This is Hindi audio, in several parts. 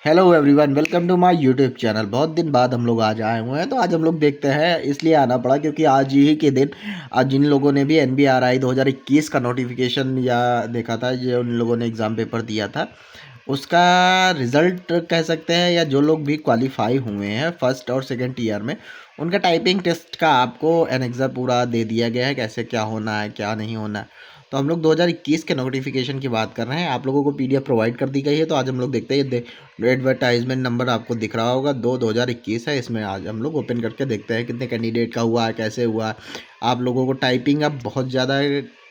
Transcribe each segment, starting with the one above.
Hello everyone, welcome to my YouTube channel. बहुत दिन बाद हम लोग आज आए हुए हैं, तो आज हम लोग देखते हैं। इसलिए आना पड़ा क्योंकि आज ही के दिन आज जिन लोगों ने भी NBRI 2021 का नोटिफिकेशन या देखा था, जो उन लोगों ने एग्ज़ाम पेपर दिया था, उसका रिज़ल्ट कह सकते हैं, या जो लोग भी क्वालिफाई हुए हैं फर्स्ट और सेकंड ईयर में, उनका टाइपिंग टेस्ट का आपको एनेक्सर पूरा दे दिया गया है, कैसे क्या होना है क्या नहीं होना है। तो हम लोग 2021 के नोटिफिकेशन की बात कर रहे हैं। आप लोगों को PDF प्रोवाइड कर दी गई है, तो आज हम लोग देखते हैं। एडवर्टाइजमेंट नंबर आपको दिख रहा होगा, 2021 है। इसमें आज हम लोग ओपन करके देखते हैं कितने कैंडिडेट का हुआ है, कैसे हुआ है। आप लोगों को टाइपिंग अब बहुत ज़्यादा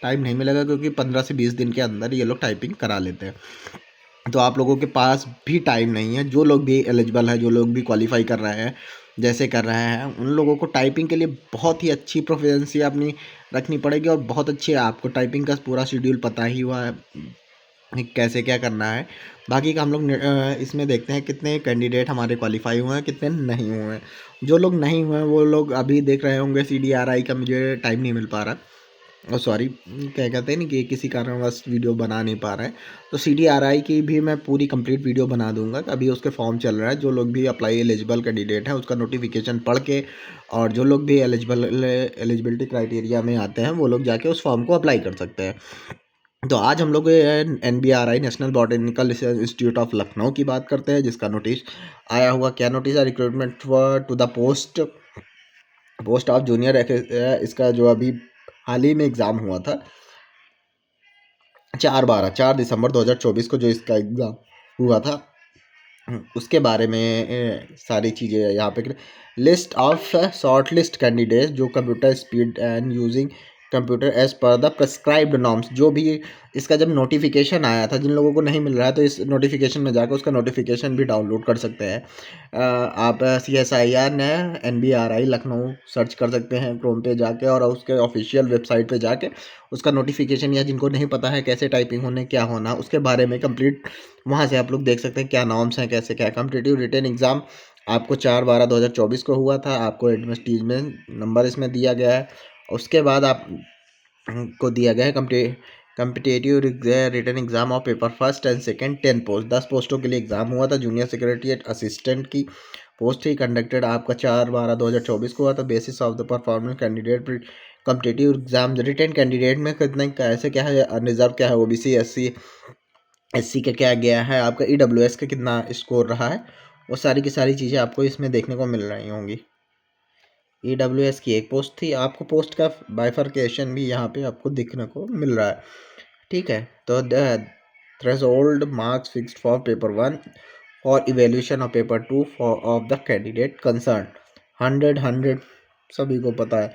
टाइम नहीं मिलेगा, क्योंकि 15 से 20 दिन के अंदर ये लोग टाइपिंग करा लेते हैं। तो आप लोगों के पास भी टाइम नहीं है। जो लोग भी एलिजिबल है, जो लोग भी क्वालिफाई कर रहे हैं, जैसे कर रहे हैं, उन लोगों को टाइपिंग के लिए बहुत ही अच्छी प्रोफिशिएंसी अपनी रखनी पड़ेगी, और बहुत अच्छे आपको टाइपिंग का पूरा शेड्यूल पता ही हुआ है कैसे क्या करना है। बाकी का हम लोग इसमें देखते हैं कितने कैंडिडेट हमारे क्वालिफाई हुए हैं, कितने नहीं हुए हैं। जो लोग नहीं हुए हैं वो लोग अभी देख रहे होंगे। CDRI का मुझे टाइम नहीं मिल पा रहा, और सॉरी, क्या कहते हैं ना, कि किसी कारणवश वीडियो बना नहीं पा रहे हैं। तो CDRI की भी मैं पूरी कंप्लीट वीडियो बना दूंगा। अभी उसके फॉर्म चल रहा है। जो लोग भी अप्लाई एलिजिबल कैंडिडेट है, उसका नोटिफिकेशन पढ़ के, और जो लोग भी एलिजिबिलिटी क्राइटेरिया में आते हैं, वो लोग जाके उस फॉर्म को अप्लाई कर सकते हैं। तो आज हम लोग NBRI national botanical institute of Lucknow की बात करते हैं, जिसका नोटिस आया हुआ। क्या नोटिस है? Recruitment to the post of junior. इसका जो अभी हाल ही में एग्ज़ाम हुआ था, 4 दिसंबर 2024 को जो इसका एग्ज़ाम हुआ था, उसके बारे में सारी चीज़ें यहाँ पे। List of short list candidate जो computer speed and using computer as per the prescribed norms. जो भी इसका जब नोटिफिकेशन आया था, जिन लोगों को नहीं मिल रहा है, तो इस नोटिफिकेशन में जाकर उसका नोटिफिकेशन भी डाउनलोड कर सकते हैं। आप CSIR ने NBRI लखनऊ सर्च कर सकते हैं क्रोम पे जाके, और उसके ऑफिशियल वेबसाइट पे जाके उसका नोटिफिकेशन, या जिनको नहीं पता है कैसे टाइपिंग होने क्या होना, उसके बारे में कंप्लीट वहाँ से आप लोग देख सकते हैं क्या नॉर्म्स हैं, कैसे क्या। कॉम्पिटिटिव रिटन एग्ज़ाम आपको 4/12/2024 को हुआ था। आपको एडमिशन नंबर इसमें दिया गया है। उसके बाद आप को दिया गया है competitive written exam of paper first and second 10 post, 10 पोस्टों के लिए एग्जाम हुआ था। जूनियर सेक्रेटरीट असिस्टेंट की पोस्ट ही कंडक्टेड आपका 4/12/2024 को हुआ था। Basis of the performance candidate competitive exam written candidate में कितने कैसे क्या है, रिजर्व क्या है, OBC SC का क्या गया है, आपका EWS का कितना स्कोर रहा है, वो सारी की सारी चीज़ें आपको इसमें देखने को मिल रही होंगी। EWS की एक पोस्ट थी। आपको पोस्ट का बाइफर्केशन भी यहाँ पे आपको देखने को मिल रहा है। ठीक है, तो the threshold marks fixed for paper 1 for evaluation of paper 2 for of the candidate concern 100 सभी को पता है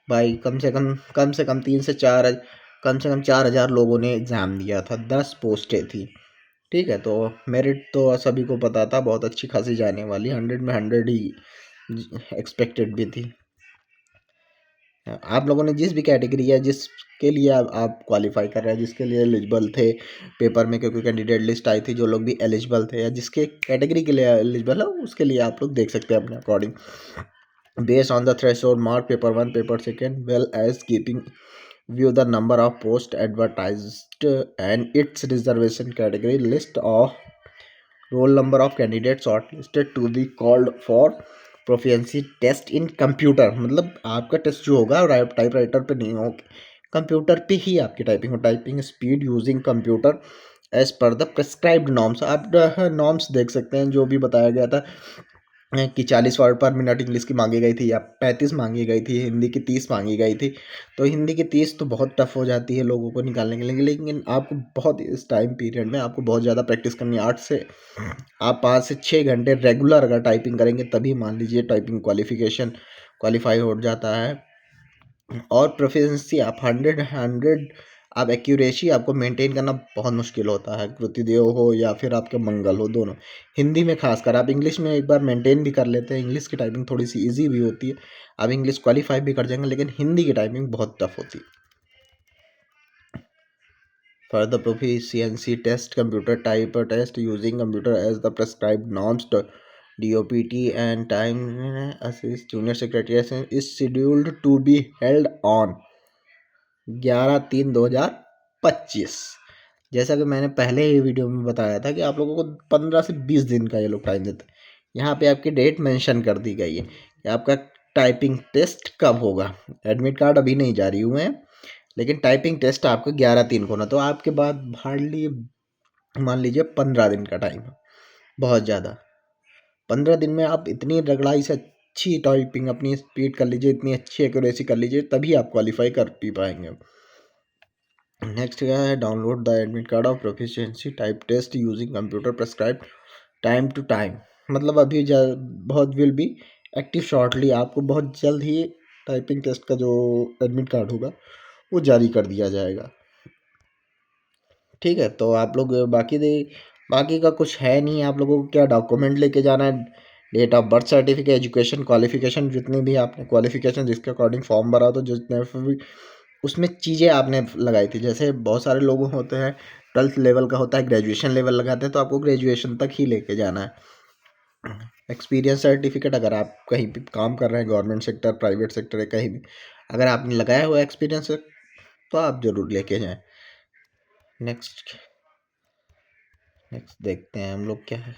भाई। कम से कम 3 से 4, कम से कम 4,000 लोगों ने एग्ज़ाम दिया था, 10 पोस्टें थी। ठीक है, तो मेरिट तो सभी को पता था, बहुत अच्छी खासी जाने वाली, 100 में 100 ही एक्सपेक्टेड भी थी। आप लोगों ने जिस भी कैटेगरी या जिसके लिए आप क्वालिफाई कर रहे हैं, जिसके लिए एलिजिबल थे पेपर में, क्योंकि कैंडिडेट लिस्ट आई थी, जो लोग भी एलिजिबल थे या जिसके कैटेगरी के लिए एलिजिबल है, उसके लिए आप लोग देख सकते हैं अपने according. Based on the threshold mark paper 1 paper second well as keeping view the number of post advertised and its reservation category list of roll number of candidate shortlisted to be called for proficiency test in computer. मतलब आपका टेस्ट जो होगा टाइपराइटर पे नहीं होगा, कंप्यूटर पे ही आपकी टाइपिंग हो। Typing speed using computer as per the prescribed norms. आप नॉर्म्स देख सकते हैं, जो भी बताया गया था कि 40 वर्ड पर मिनट इंग्लिश की मांगी गई थी, या 35 मांगी गई थी, हिंदी की 30 मांगी गई थी। तो हिंदी की 30 तो बहुत टफ हो जाती है लोगों को निकालने के लिए, लेकिन आपको बहुत इस टाइम पीरियड में आपको बहुत ज़्यादा प्रैक्टिस करनी है। 5 से 6 घंटे रेगुलर अगर टाइपिंग करेंगे, तभी मान लीजिए टाइपिंग क्वालिफाई हो जाता है। और प्रोफिशिएंसी आप 100 आप एक्यूरेसी आपको मेंटेन करना बहुत मुश्किल होता है। कृतिदेव हो या फिर आपके मंगल हो, दोनों। हिंदी में खासकर आप इंग्लिश में एक बार मेंटेन भी कर लेते हैं, इंग्लिश की टाइपिंग थोड़ी सी इजी भी होती है, आप इंग्लिश क्वालिफाई भी कर जाएंगे, लेकिन हिंदी की टाइपिंग बहुत टफ होती है। For the proficiency test, computer type test using computer as the prescribed norms, DOPT and time assist junior secretary is scheduled to be held on 11/3/2025 जैसा कि मैंने पहले ही वीडियो में बताया था कि आप लोगों को 15 से 20 दिन का ये लोग टाइम देते हैं। यहाँ पे आपकी डेट मेंशन कर दी गई है कि आपका टाइपिंग टेस्ट कब होगा। एडमिट कार्ड अभी नहीं जारी हुए हैं, लेकिन टाइपिंग टेस्ट आपका 11/3 को होना, तो आपके बाद हार्डली मान लीजिए 15 दिन का टाइम है, बहुत ज़्यादा। 15 दिन में आप इतनी रगड़ाई से अच्छी टाइपिंग अपनी स्पीड कर लीजिए, इतनी अच्छी एक्यूरेसी कर लीजिए, तभी आप क्वालिफाई कर भी पाएंगे। नेक्स्ट क्या है, download the admit card of proficiency type test using computer prescribe time to time. मतलब अभी बहुत विल बी एक्टिव शॉर्टली, आपको बहुत जल्द ही टाइपिंग टेस्ट का जो एडमिट कार्ड होगा वो जारी कर दिया जाएगा। ठीक है, तो आप लोग बाकी का कुछ है नहीं। आप लोगों को क्या डॉक्यूमेंट लेके जाना है, date of birth certificate, education qualification, जितनी भी आपने क्वालिफिकेशन जिसके अकॉर्डिंग फॉर्म भरा, तो जितने भी उसमें चीज़ें आपने लगाई थी। जैसे बहुत सारे लोग होते हैं 12th लेवल का होता है, ग्रेजुएशन लेवल लगाते हैं, तो आपको ग्रेजुएशन तक ही लेके जाना है। एक्सपीरियंस सर्टिफिकेट, अगर आप कहीं भी काम कर रहे हैं, गवर्नमेंट सेक्टर, प्राइवेट सेक्टर है, कहीं भी अगर आपने लगाया हुआ एक्सपीरियंस तो आप ज़रूर लेके जाएं। नेक्स्ट नेक्स्ट देखते हैं हम लोग क्या है।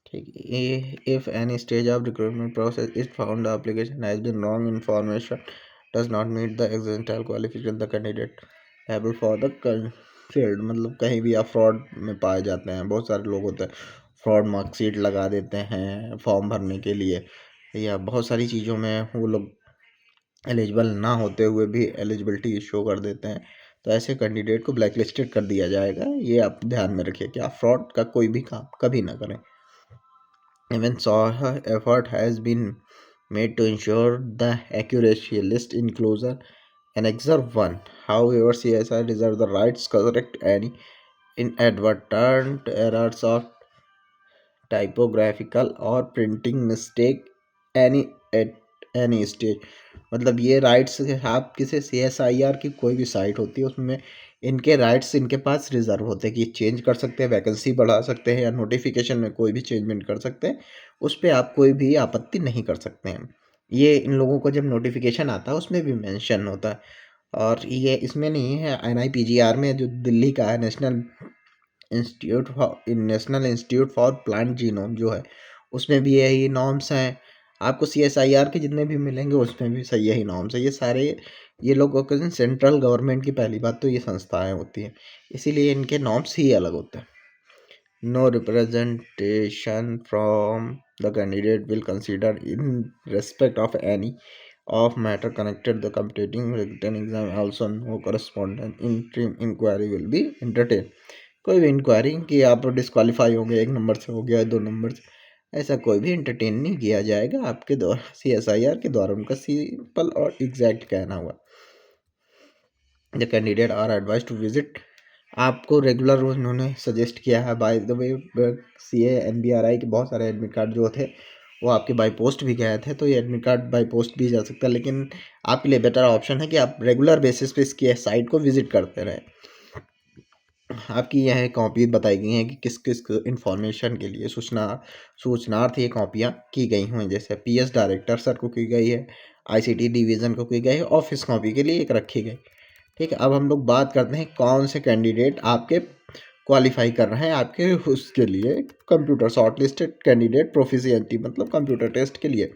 ठीक है, if any stage of recruitment process is found the application has been wrong information does not meet the existing qualification the candidate able for the field. मतलब कहीं भी आप फ्रॉड में पाए जाते हैं, बहुत सारे लोग होते हैं फ्रॉड मार्कशीट लगा देते हैं फॉर्म भरने के लिए, या बहुत सारी चीज़ों में वो लोग एलिजिबल ना होते हुए भी एलिजिबिलिटी शो कर देते हैं। तो ऐसे कैंडिडेट को ब्लैक लिस्टेड कर दिया जाएगा। ये आप ध्यान में रखिए कि आप फ्रॉड का कोई भी काम कभी ना करें। Even so, effort has been made to ensure the accuracy list inclusion and excerpt one. However, CSI reserves the rights to correct any inadvertent errors of typographical और printing mistake any at any stage. मतलब ये राइट्स आप किसी CSIR की कोई भी साइट होती है उसमें इनके राइट्स इनके पास रिजर्व होते हैं कि चेंज कर सकते हैं, वैकेंसी बढ़ा सकते हैं, या नोटिफिकेशन में कोई भी चेंजमेंट कर सकते हैं। उस पर आप कोई भी आपत्ति नहीं कर सकते हैं। ये इन लोगों को जब नोटिफिकेशन आता है उसमें भी मेंशन होता है। और ये इसमें नहीं है, NIPGR में जो दिल्ली का है, national institute for plant genome जो है, उसमें भी यही नॉर्म्स हैं। आपको CSIR के जितने भी मिलेंगे उसमें भी सही यही नॉर्म्स है। ये सारे ये लोग सेंट्रल गवर्नमेंट की, पहली बात तो ये संस्थाएं होती हैं, इसीलिए इनके नॉर्म्स ही अलग होते हैं। No representation from the candidate will consider in respect of any of matter connected the computing written exam, also no correspondent interim inquiry will be entertained। कोई भी इंक्वायरी कि आप डिस्क्वालीफाई हो गए, 1 नंबर से हो गया, 2 नंबर से, ऐसा कोई भी एंटरटेन नहीं किया जाएगा आपके द्वारा, CSIR के द्वारा। उनका सिंपल और एग्जैक्ट कहना हुआ, the candidate are advise to visit. आपको रेगुलर उन्होंने सजेस्ट किया है, by the way CA NBRI के बहुत सारे एडमिट कार्ड जो थे वो आपके बाई पोस्ट भी गए थे, तो ये एडमिट कार्ड बाई पोस्ट भी जा सकता है, लेकिन आपके लिए बेटर ऑप्शन है कि आप रेगुलर बेसिस पे इसकी साइट को विजिट करते रहें। आपकी यह कॉपी बताई गई हैं कि किस किस इंफॉर्मेशन के लिए सूचनार्थ ये कॉपियाँ की गई हुई, जैसे PS डायरेक्टर सर को की गई है, ICT डिवीज़न को की गई है, ऑफिस कॉपी के लिए एक रखी गई। ठीक है, अब हम लोग बात करते हैं कौन से कैंडिडेट आपके क्वालिफाई कर रहे हैं आपके उसके लिए computer short listed candidate proficiency, मतलब कंप्यूटर टेस्ट के लिए।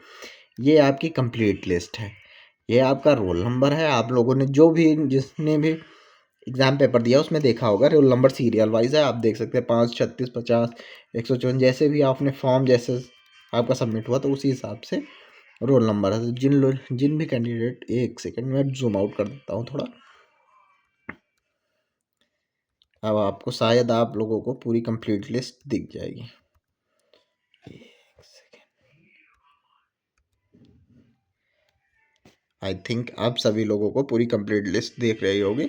ये आपकी कंप्लीट लिस्ट है, ये आपका रोल नंबर है। आप लोगों ने जो भी जिसने भी एग्जाम पेपर दिया उसमें देखा होगा, रोल नंबर सीरियल वाइज है, आप देख सकते हैं 5, 36, 50, 154, जैसे भी आपने फॉर्म जैसे आपका सबमिट हुआ तो उसी हिसाब से रोल नंबर है। तो जिन भी कैंडिडेट, एक सेकंड में जूम आउट कर देता हूँ थोड़ा, अब आपको शायद आप लोगों को पूरी कंप्लीट लिस्ट दिख जाएगी। आई थिंक आप सभी लोगों को पूरी कंप्लीट लिस्ट देख रही होगी,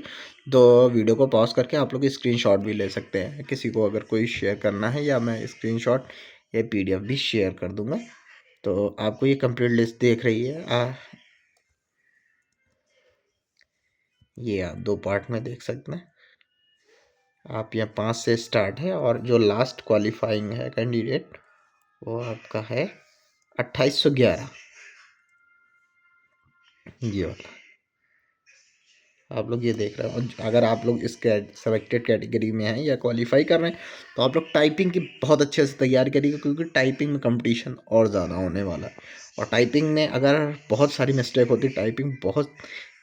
तो वीडियो को पॉज करके आप लोग स्क्रीनशॉट भी ले सकते हैं, किसी को अगर कोई शेयर करना है, या मैं स्क्रीनशॉट या PDF भी शेयर कर दूंगा। तो आपको ये कंप्लीट लिस्ट देख रही है, ये आप 2 पार्ट में देख सकते हैं। आप यहाँ 5 से स्टार्ट है, और जो लास्ट क्वालिफाइंग है कैंडिडेट वो आपका है 2811, ये वाला आप लोग ये देख रहे हो। और अगर आप लोग इस सेलेक्टेड कैटेगरी में हैं या क्वालिफाई कर रहे हैं तो आप लोग टाइपिंग की बहुत अच्छे से तैयारी करिए, क्योंकि टाइपिंग में कंपटीशन और ज़्यादा होने वाला है। और टाइपिंग में अगर बहुत सारी मिस्टेक होती है, टाइपिंग बहुत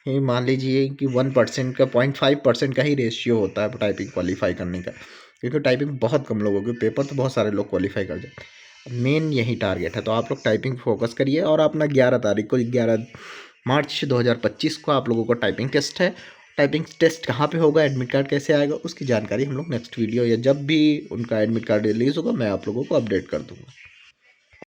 ही, मान लीजिए कि 1% का 0.5% का ही रेशियो होता है टाइपिंग क्वालिफाई करने का, क्योंकि टाइपिंग बहुत कम लोगों के पेपर तो बहुत सारे लोग क्वालिफाई कर जाते हैं। मेन यही टारगेट है, तो आप लोग टाइपिंग फोकस करिए। और अपना 11 तारीख को, 11 मार्च 2025 को आप लोगों को टाइपिंग टेस्ट है। टाइपिंग टेस्ट कहाँ पे होगा, एडमिट कार्ड कैसे आएगा, उसकी जानकारी हम लोग नेक्स्ट वीडियो या जब भी उनका एडमिट कार्ड रिलीज़ होगा मैं आप लोगों को अपडेट कर दूँगा।